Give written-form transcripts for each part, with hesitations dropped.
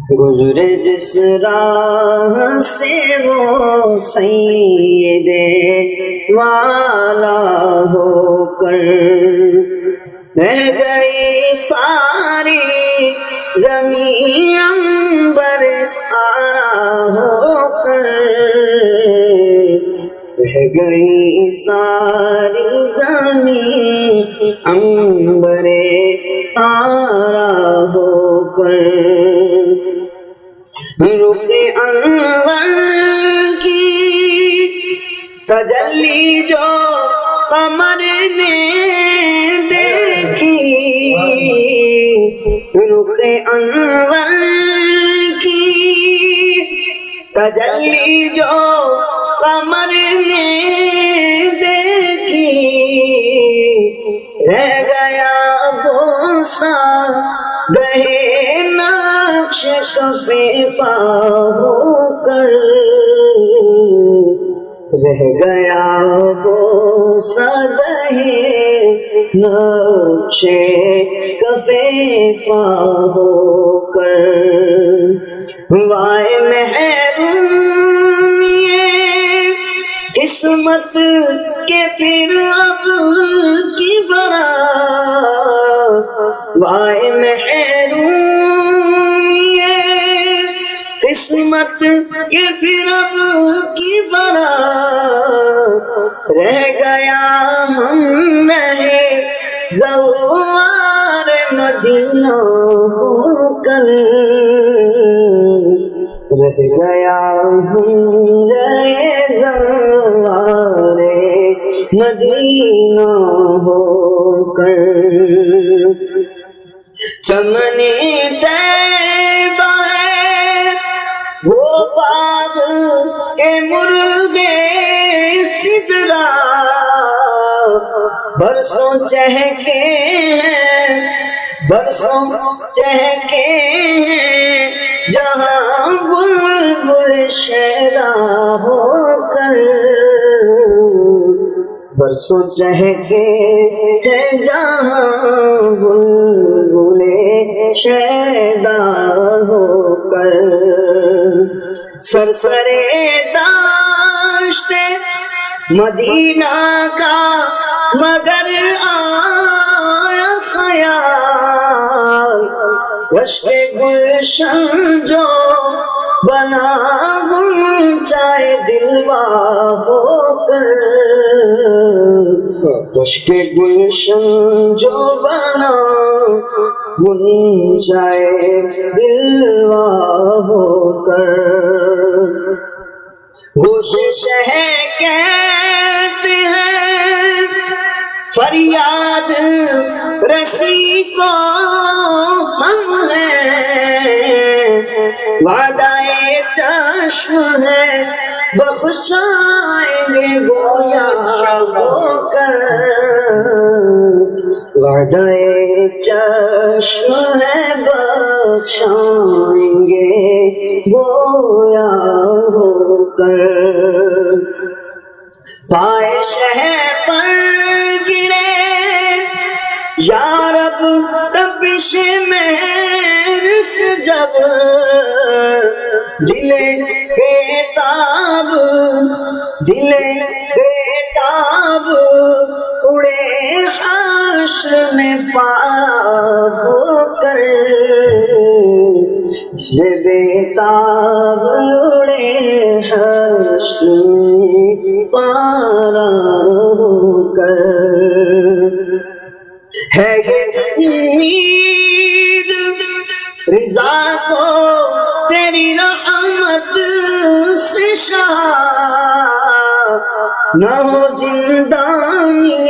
گزرے جس راہ سے وہ سید والا ہو کر، رہ گئی ساری زمین عنبر سارا ہو کر، رہ گئی ساری زمین عنبر سارا ہو کر، رخ انور کی تجلی جو قمر نے دیکھی، رخ انور کی تجلی جو قمر نے دیکھی، رہ گیا بوسہ دہے نقش کف پا ہو کر، رہ گیا بوسہ دہے نقش کف پا ہو کر، وائے محروم یہ قسمت کے پھر اب کی براس، وائے محروم یہ قسمت کے پھر اب کی براس، رہ گیا ہم رہے زوار مدینہ ہو کر، رہ گیا ہم رہے زوار مدینہ ہو کر، چمن طیبہ ہے وہ باغ کے مرغے سدرا، برسوں چہکے ہیں برسوں چہکے ہیں جہاں بلبل شیدا ہو کر، برسوں چہکے ہیں جہاں بلبل شیدا ہو کر، سرسرے داشت مدینہ کا مگر آیا خیال، رشک گلشن جو بنا غنچۂ دلوا ہو کر، رشک گلشن جو بنا غنچۂ دلوا ہو کر، گوشے شہر کہتے ہیں فریاد رسی کو ہم ہیں، وعدہ چشم ہے بخشائیں گے گویا ہو کر، وعدہ چشم ہے بخشائیں گے گویا ہو کر، پائے شہر پر گرے یا رب تپش مہر سے جب، دل بےتاب اڑے حشر میں پارا ہو کر، دل بےتاب اڑے حشر میں پارا ہو کر، ہے یہ امید رضا کو تیری رحمت سے شاد، نہ ہو زندانی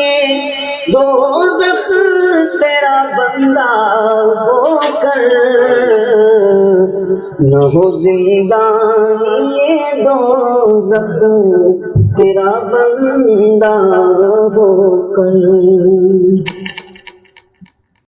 دوزخ تیرا بندہ ہو کر، نہ ہو زندانی دوزخ تیرا بندہ ہو کر۔